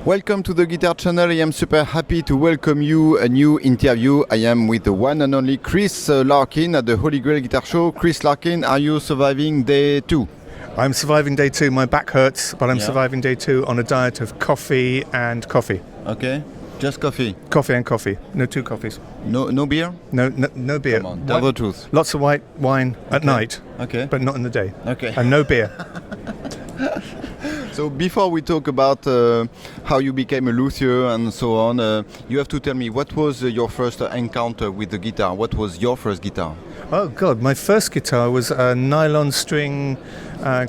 Welcome to the Guitar Channel. I am super happy to welcome you a new interview. I am with the one and only Chris Larkin at the Holy Grail Guitar Show. Chris Larkin, are you surviving day 2? I'm surviving day 2. My back hurts, but I'm surviving day 2 on a diet of coffee and coffee. Okay, just coffee. Coffee and coffee. No 2 coffees. No beer? No beer. Come on, tell the truth. Lots of white wine at night. Okay. But not in the day. Okay. And no beer. So before we talk about how you became a luthier and so on, you have to tell me, what was your first encounter with the guitar? What was your first guitar? Oh God, my first guitar was a nylon string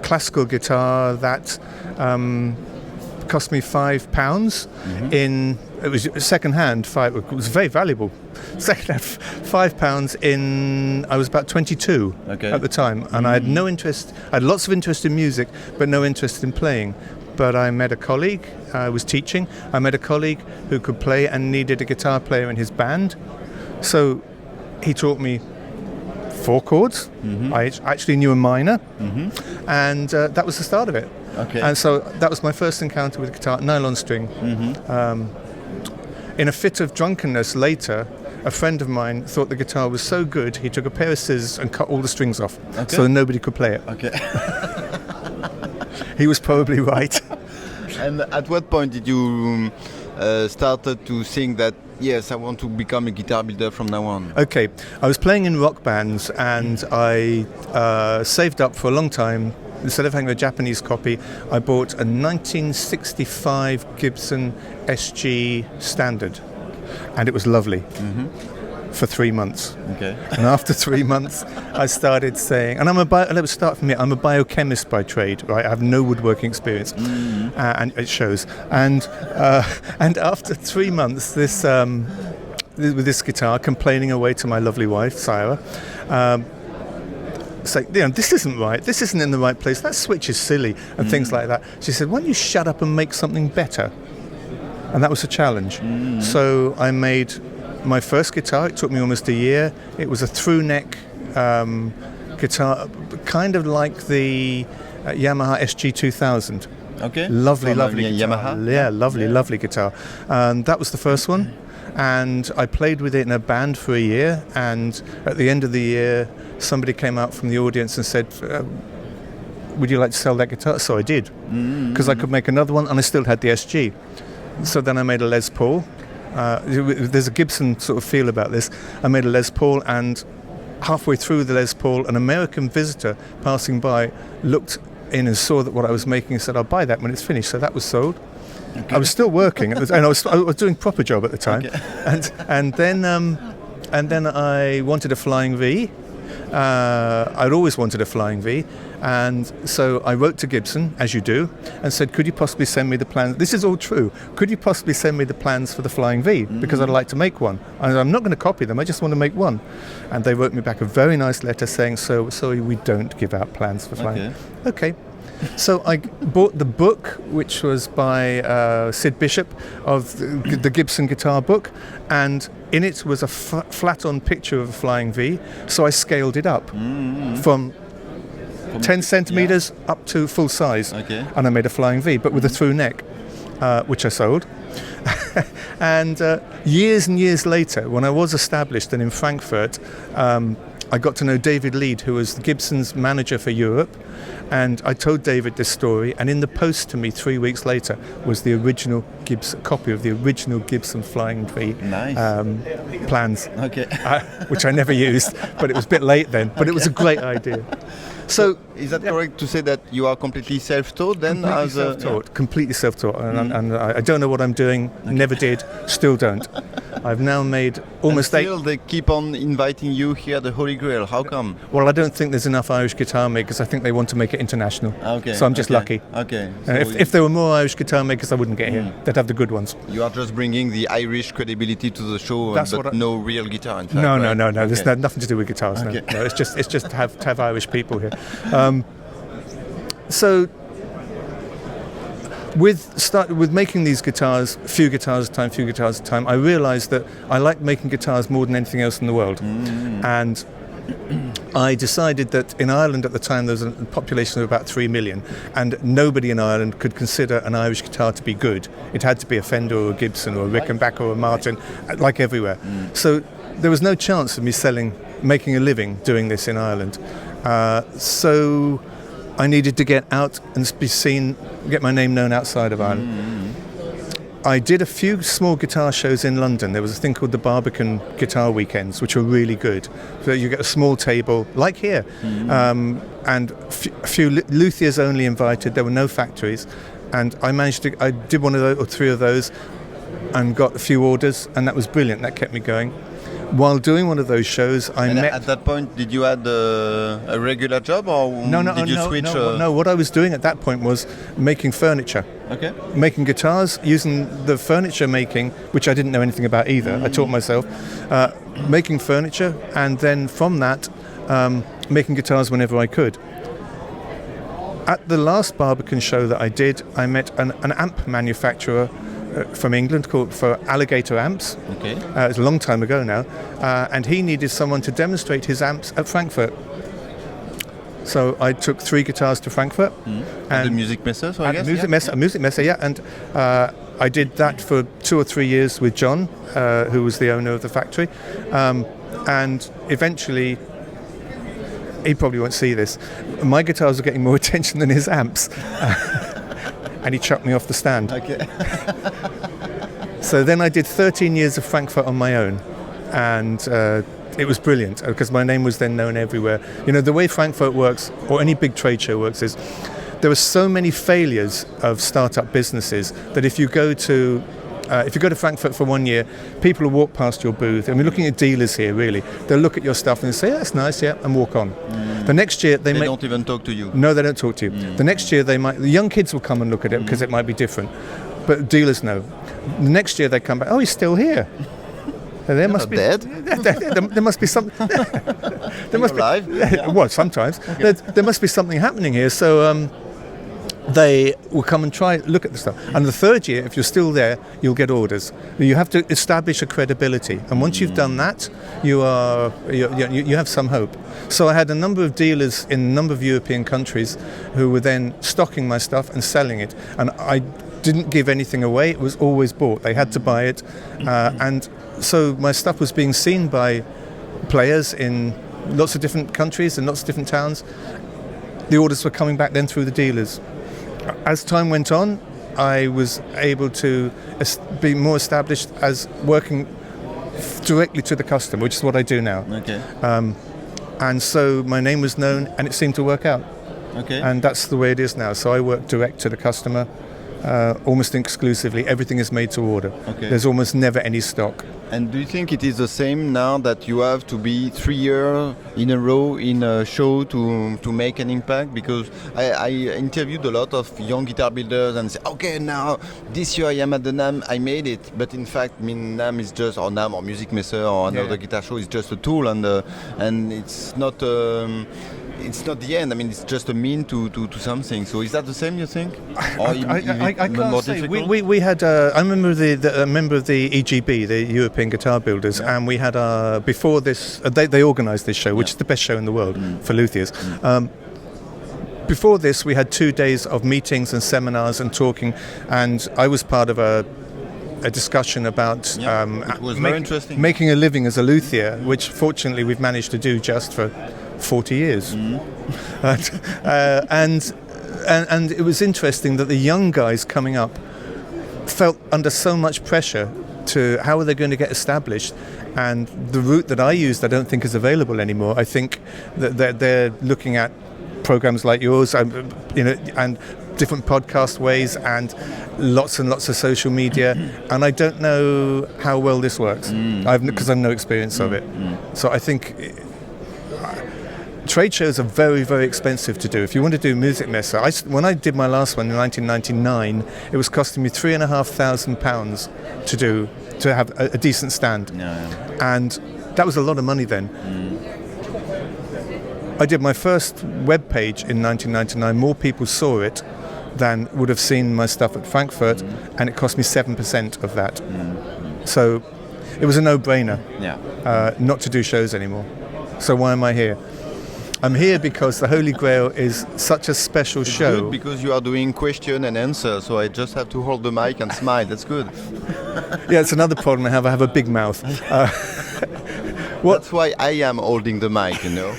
classical guitar that cost me £5. It was second hand. It was very valuable. Second hand, £5 I was about 22 at the time, and I had no interest. I had lots of interest in music, but no interest in playing. But I met a colleague. I was teaching. I met a colleague who could play and needed a guitar player in his band. So he taught me 4 chords. I actually knew a minor, and that was the start of it. Okay. And so that was my first encounter with guitar, nylon string. In a fit of drunkenness later, a friend of mine thought the guitar was so good, he took a pair of scissors and cut all the strings off, so that nobody could play it. Okay. He was probably right. And at what point did you started to think that, yes, I want to become a guitar builder from now on? Okay, I was playing in rock bands, and I saved up for a long time. Instead of having a Japanese copy, I bought a 1965 Gibson SG Standard, and it was lovely for 3 months. Okay. And after 3 months, I started saying, and let's start from here. I'm a biochemist by trade, right? I have no woodworking experience, and it shows. And after 3 months, with this guitar, complaining away to my lovely wife, Sarah. Say, this isn't right, this isn't in the right place, that switch is silly, and things like that. She said, why don't you shut up and make something better? And that was a challenge. So I made my first guitar. It took me almost a year. It was a through neck guitar, kind of like the Yamaha SG 2000. Okay. Lovely guitar. Yamaha? Yeah, lovely guitar. That was the first one. And I played with it in a band for a year, and at the end of the year somebody came out from the audience and said, would you like to sell that guitar? So I did, because I could make another one, and I still had the SG. So then I made a Les Paul. There's a Gibson sort of feel about this. I made a Les Paul, and halfway through the Les Paul, an American visitor passing by looked in and saw that what I was making and said, I'll buy that when it's finished. So that was sold. Okay. I was still working, and I was doing proper job at the time, and then I wanted a flying V. I'd always wanted a flying V, and so I wrote to Gibson, as you do, and said, could you possibly send me the plans? This is all true. Could you possibly send me the plans for the flying V? Because I'd like to make one. And I'm not going to copy them, I just want to make one. And they wrote me back a very nice letter saying, so sorry, we don't give out plans for flying. Okay. So I bought the book, which was by Sid Bishop, of the Gibson guitar book, and in it was a flat-on picture of a flying V, so I scaled it up from 10 centimetres up to full size, and I made a flying V, but with a through neck, which I sold. And years and years later, when I was established and in Frankfurt, I got to know David Lead, who was Gibson's manager for Europe, and I told David this story, and in the post to me 3 weeks later was the original copy of the original Gibson Flying V plans, which I never used, but it was a bit late then, but it was a great idea. So is that correct to say that you are completely self-taught then? Completely self-taught, and I don't know what I'm doing, never did, still don't. I've now made almost and still they keep on inviting you here at the Holy Grail. How come? Well, I don't think there's enough Irish guitar makers. I think they want to make it international. So I'm just lucky. Okay. So if there were more Irish guitar makers, I wouldn't get here. They'd have the good ones. You are just bringing the Irish credibility to the show, but no real guitar. In fact, no. There's nothing to do with guitars. No, it's just to have Irish people here. So with making these guitars, few guitars at a time, I realised that I like making guitars more than anything else in the world. And I decided that in Ireland at the time there was a population of about 3 million, and nobody in Ireland could consider an Irish guitar to be good. It had to be a Fender or a Gibson or a Rickenbacker or a Martin, like everywhere. So there was no chance of me making a living doing this in Ireland. So I needed to get out and be seen, get my name known outside of Ireland. I did a few small guitar shows in London. There was a thing called the Barbican Guitar Weekends, which were really good. So you get a small table, like here, and a few luthiers only invited. There were no factories, and I did one of those or three of those, and got a few orders, and that was brilliant. That kept me going. While doing one of those shows, I met... At that point, did you have a regular job, or did you switch? No, what I was doing at that point was making furniture. Okay. Making guitars, using the furniture making, which I didn't know anything about either. I taught myself. Making furniture, and then from that, making guitars whenever I could. At the last Barbican show that I did, I met an amp manufacturer from England called for Alligator Amps. Okay. It was a long time ago now, and he needed someone to demonstrate his amps at Frankfurt. So I took 3 guitars to Frankfurt. And the Music Messer, so I guess? Music Messer, yeah. And I did that for 2 or 3 years with John, who was the owner of the factory. And eventually, he probably won't see this, my guitars were getting more attention than his amps. And he chucked me off the stand. Okay. So then I did 13 years of Frankfurt on my own, and it was brilliant because my name was then known everywhere. You know, the way Frankfurt works, or any big trade show works, is there are so many failures of startup businesses that if you go to Frankfurt for 1 year, people will walk past your booth, and we're looking at dealers here really. They'll look at your stuff and say, that's nice, yeah, and walk on. The next year they don't even talk to you. No, they don't talk to you. The next year the young kids will come and look at it because it might be different, but dealers know. The next year they come back, oh, he's still here. There must be dead. There must be some. There must alive. Be. Well, sometimes there must be something happening here. So they will come and look at the stuff. And the third year, if you're still there, you'll get orders. You have to establish a credibility, and once you've done that, you have some hope. So I had a number of dealers in a number of European countries who were then stocking my stuff and selling it, and I didn't give anything away. It was always bought. They had to buy it, and so my stuff was being seen by players in lots of different countries and lots of different towns. The orders were coming back then through the dealers. As time went on, I was able to be more established as working directly to the customer, which is what I do now. Okay. And so my name was known, and it seemed to work out. Okay. And that's the way it is now. So I work direct to the customer, almost exclusively. Everything is made to order. Okay. There's almost never any stock. And do you think it is the same now that you have to be 3 years in a row in a show to make an impact? Because I interviewed a lot of young guitar builders and say, okay, now this year I am at the NAMM, I made it. But in fact, NAMM is just, or NAMM or Music Messer or another guitar show is just a tool, and it's not. It's not the end. I mean, it's just a mean to something. So is that the same, you think? Or I can't more say. difficult? We had. I remember a member of the EGB, the European Guitar Builders, and we had before this. They organised this show, which is the best show in the world for luthiers. Before this, we had 2 days of meetings and seminars and talking, and I was part of a discussion about it was very interesting. Making a living as a luthier, which fortunately we've managed to do just for 40 years. And it was interesting that the young guys coming up felt under so much pressure to how are they going to get established, and the route that I used I don't think is available anymore. I think that they're looking at programs like yours, and different podcast ways and lots of social media, and I don't know how well this works because I've no experience of it. So I think trade shows are very, very expensive to do. If you want to do Music Messer, when I did my last one in 1999, it was costing me £3,500 to have a decent stand, and that was a lot of money then. I did my first web page in 1999. More people saw it than would have seen my stuff at Frankfurt, and it cost me 7% of that. So it was a no-brainer not to do shows anymore. So why am I here? I'm here because the Holy Grail is such a special It's show. good because you are doing question and answer, so I just have to hold the mic and smile. That's good. Yeah, it's another problem I have. I have a big mouth. That's why I am holding the mic, you know.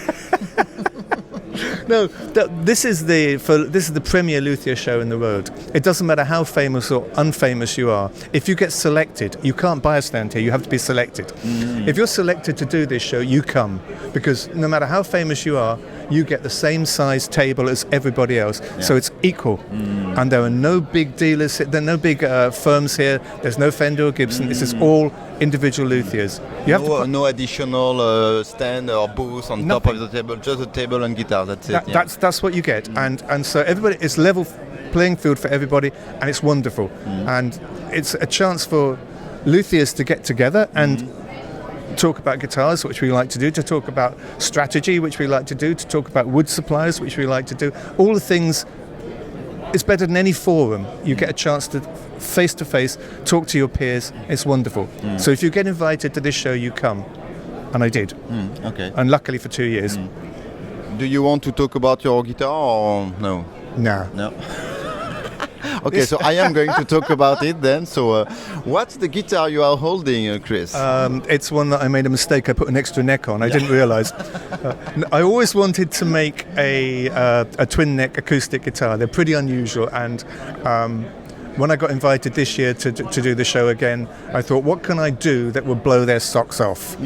No, this is the premier luthier show in the world. It doesn't matter how famous or unfamous you are. If you get selected, you can't buy a stand here. You have to be selected. If you're selected to do this show, you come, because no matter how famous you are, you get the same size table as everybody else. Yeah. So it's equal. And there are no big dealers. There are no big firms here. There's no Fender or Gibson. This is all individual luthiers. You have no additional stand or booth on top of the table. Just a table and guitar. That's it. That's what you get. And so everybody, it's level playing field for everybody, and it's wonderful. And it's a chance for luthiers to get together and talk about guitars, which we like to do, to talk about strategy, which we like to do, to talk about wood supplies, which we like to do. All the things, it's better than any forum. You get a chance to face talk to your peers. It's wonderful. So if you get invited to this show, you come. And I did. Okay. And luckily for 2 years. Do you want to talk about your guitar or no? No. Okay, so I am going to talk about it then. So what's the guitar you are holding, Chris? It's one that I made a mistake. I put an extra neck on. I didn't realise. I always wanted to make a twin neck acoustic guitar. They're pretty unusual, and when I got invited this year to do the show again, I thought, what can I do that will blow their socks off?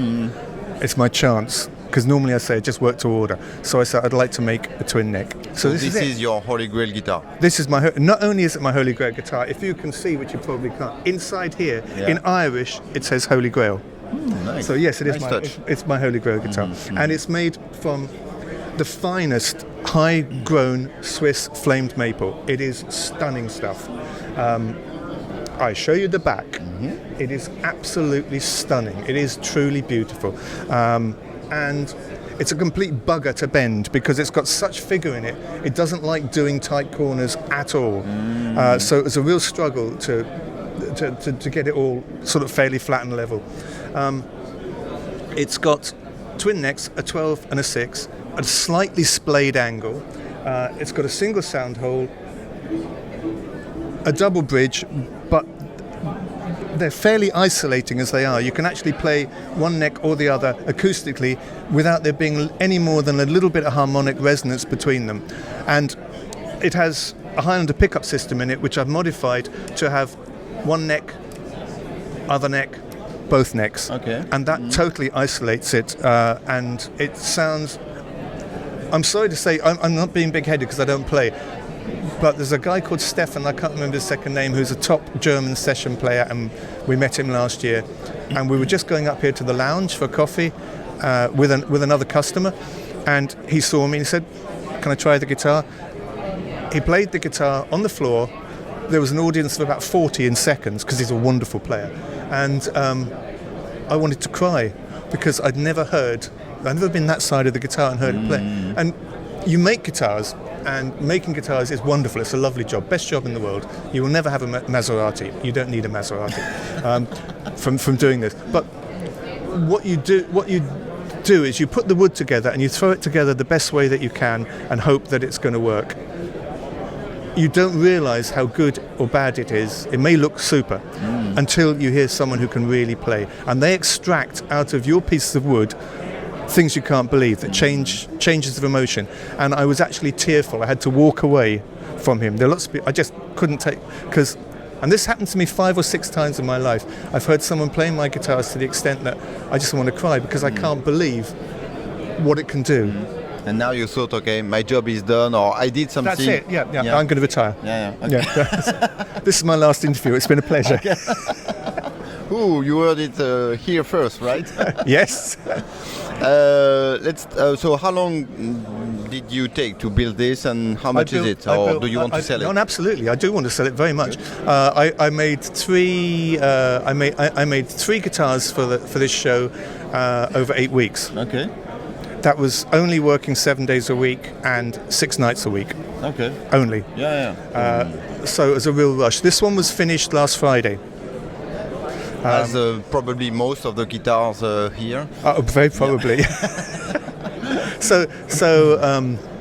It's my chance. Because normally I say just work to order. So I said I'd like to make a twin neck. So this is your Holy Grail guitar? This is not only is it my Holy Grail guitar, if you can see, which you probably can't, inside here, in Irish, it says Holy Grail. Nice. So yes, it is it's my Holy Grail guitar. And it's made from the finest high-grown Swiss flamed maple. It is stunning stuff. I show you the back. It is absolutely stunning. It is truly beautiful. And it's a complete bugger to bend because it's got such figure in it. It doesn't like doing tight corners at all. So it was a real struggle to get it all sort of fairly flat and level. It's got twin necks, a 12 and a 6, at a slightly splayed angle. It's got a single sound hole, a double bridge, but they're fairly isolating as they are. You can actually play one neck or the other acoustically without there being any more than a little bit of harmonic resonance between them. And it has a Highlander pickup system in it, which I've modified to have one neck, other neck, both necks. Okay. And that totally isolates it, and it sounds... I'm sorry to say, I'm not being big-headed because I don't play, but there's a guy called Stefan, I can't remember his second name, who's a top German session player, and we met him last year. And we were just going up here to the lounge for coffee with another customer, and he saw me and he said, "Can I try the guitar?" He played the guitar on the floor. There was an audience of about 40 in seconds because he's a wonderful player. And I wanted to cry because I'd never been that side of the guitar and heard it play. And you make guitars, and making guitars is wonderful. It's a lovely job, best job in the world. You will never have a Maserati. You don't need a Maserati from doing this. But what you do is you put the wood together and you throw it together the best way that you can and hope that it's going to work. You don't realise how good or bad it is. It may look super until you hear someone who can really play, and they extract out of your piece of wood things you can't believe, that changes of emotion. And I was actually tearful. I had to walk away from him. There are lots of people I just couldn't take, because, and this happened to me 5 or 6 times in my life. I've heard someone playing my guitars to the extent that I just want to cry because I can't believe what it can do. And now you thought, okay, my job is done, or I did something. That's it. Yeah. I'm going to retire. Okay. This is my last interview. It's been a pleasure. Okay. Ooh, you heard it here first, right? Yes. So how long did you take to build this, and how much is it? Or do you want to sell it? No, absolutely. I do want to sell it very much. I made 3 guitars for this show over 8 weeks. Okay. That was only working 7 days a week and 6 nights a week. Okay. Only. Yeah. So it was a real rush. This one was finished last Friday. As probably most of the guitars here. Very probably. So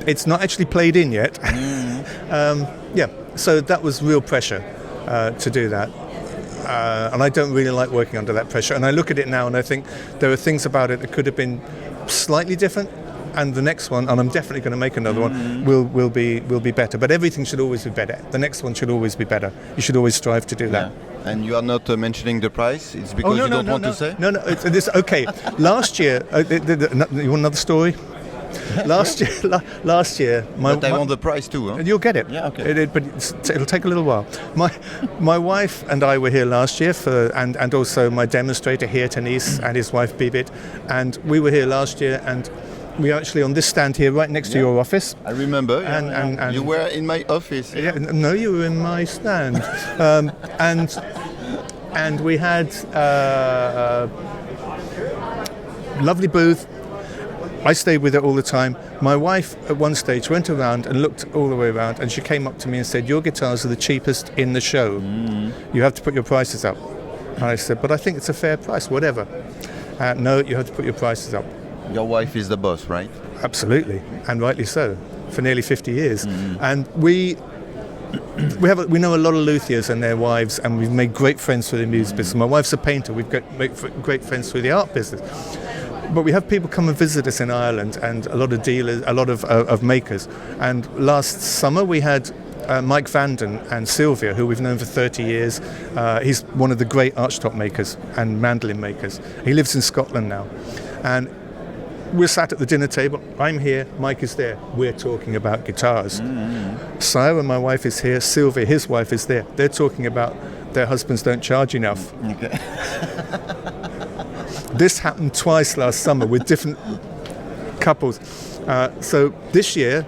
it's not actually played in yet. Yeah, so that was real pressure to do that. And I don't really like working under that pressure. And I look at it now and I think there are things about it that could have been slightly different. And the next one, and I'm definitely going to make another one, will be better. But everything should always be better. The next one should always be better. You should always strive to do that. And you are not mentioning the price? It's because you don't want to say? No, it's okay. Last year, you want another story? Last year, but I want the price too. Huh? You'll get it. Yeah, okay. But it'll take a little while. My wife and I were here last year and also my demonstrator here, Tanis, and his wife Bibit, and we were here last year, and we are actually on this stand here, right next to your office. I remember. And you were in my office. Yeah, no, you were in my stand, and we had a lovely booth. I stayed with it all the time. My wife at one stage went around and looked all the way around, and she came up to me and said, "Your guitars are the cheapest in the show. You have to put your prices up." And I said, "But I think it's a fair price, whatever." No, you have to put your prices up. Your wife is the boss, right? Absolutely, and rightly so, for nearly 50 years. And we know a lot of luthiers and their wives, and we've made great friends through the music business. My wife's a painter. We've got great friends through the art business. But we have people come and visit us in Ireland, and a lot of dealers, a lot of makers. And last summer we had Mike Vanden and Sylvia, who we've known for 30 years. He's one of the great archtop makers and mandolin makers. He lives in Scotland now. And we're sat at the dinner table. I'm here, Mike is there. We're talking about guitars. Sarah, my wife, is here. Sylvia, his wife, is there. They're talking about their husbands don't charge enough. Okay. This happened twice last summer with different couples. So this year,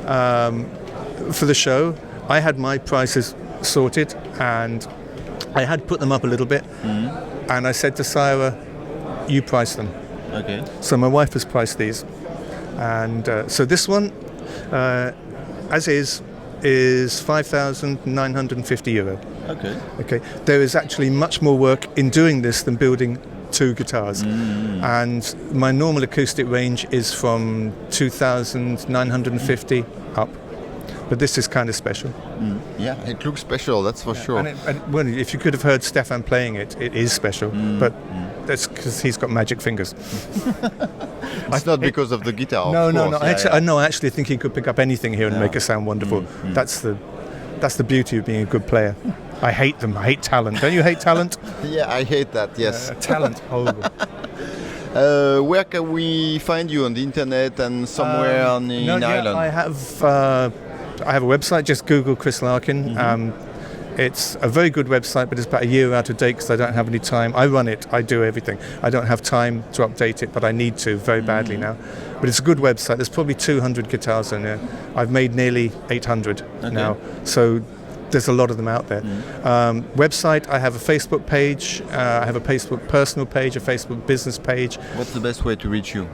for the show, I had my prices sorted, and I had put them up a little bit. And I said to Sarah, "You price them." Okay. So my wife has priced these, and so this one, as is €5,950. Okay. Okay. There is actually much more work in doing this than building two guitars, and my normal acoustic range is from 2,950 up. But this is kind of special. Yeah, it looks special, that's for sure. And well, if you could have heard Stefan playing it, it is special. But that's because he's got magic fingers. It's not because of the guitar. No. I actually think he could pick up anything here and make it sound wonderful. That's the beauty of being a good player. I hate them. I hate talent. Don't you hate talent? Yeah, I hate that. Yes. Talent, horrible. Where can we find you on the internet and somewhere in Ireland? I have a website. Just Google Chris Larkin. It's a very good website, but it's about a year out of date because I don't have any time. I run it. I do everything. I don't have time to update it, but I need to very badly now. But it's a good website. There's probably 200 guitars on there. I've made nearly 800 now. So there's a lot of them out there. Website, I have a Facebook page. I have a Facebook personal page, a Facebook business page. What's the best way to reach you?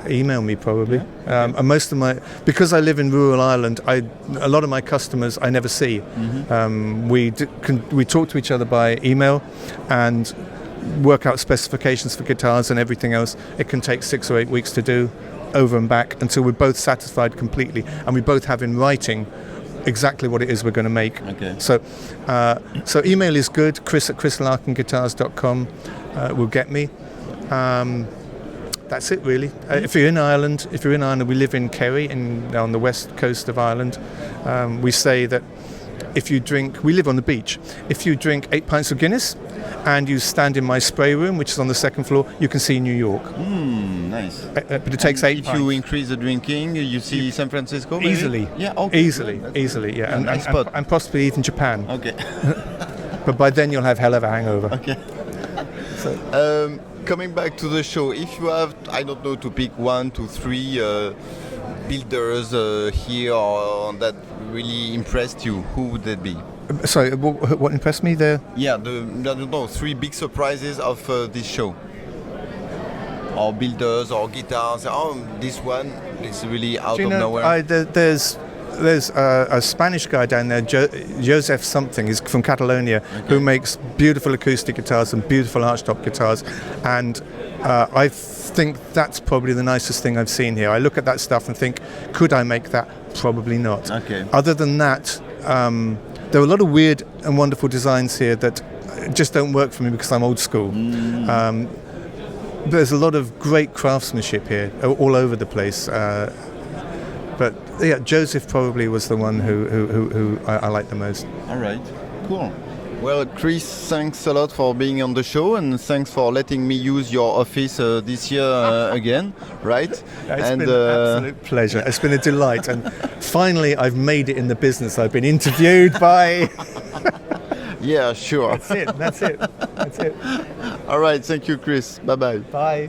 Email me probably. And most of because I live in rural Ireland, a lot of my customers I never see. We talk to each other by email and work out specifications for guitars and everything else. It can take 6 or 8 weeks to do, over and back, until we're both satisfied completely, and we both have in writing exactly what it is we're going to make. Okay. So email is good. Chris@chrislarkinguitars.com will get me. That's it really. If you're in Ireland, we live in Kerry, on the west coast of Ireland. We say that we live on the beach. If you drink 8 pints of Guinness and you stand in my spray room, which is on the second floor, you can see New York. Nice. But it takes 8 If pints. you increase the drinking, you see San Francisco maybe? Easily. Yeah, okay. Easily, yeah. Nice spot. And possibly even Japan. Okay. But by then you'll have hell of a hangover. Okay. Coming back to the show, if you have, I don't know, to pick 1 to 3 builders here or that really impressed you, who would that be? Sorry, what impressed me there? Yeah, I don't know, 3 big surprises of this show. Or builders or guitars. Oh, this one is really out of nowhere. There's there's a Spanish guy down there, Joseph something, he's from Catalonia, who makes beautiful acoustic guitars and beautiful archtop guitars, and I think that's probably the nicest thing I've seen here. I look at that stuff and think, could I make that? Probably not. Okay. Other than that, there are a lot of weird and wonderful designs here that just don't work for me because I'm old school. There's a lot of great craftsmanship here, all over the place. But yeah, Joseph probably was the one who I like the most. All right, cool. Well, Chris, thanks a lot for being on the show, and thanks for letting me use your office this year again, right? It's been an absolute pleasure. It's been a delight, and finally I've made it in the business. I've been interviewed by... Yeah, sure. That's it. All right, thank you, Chris. Bye-bye. Bye.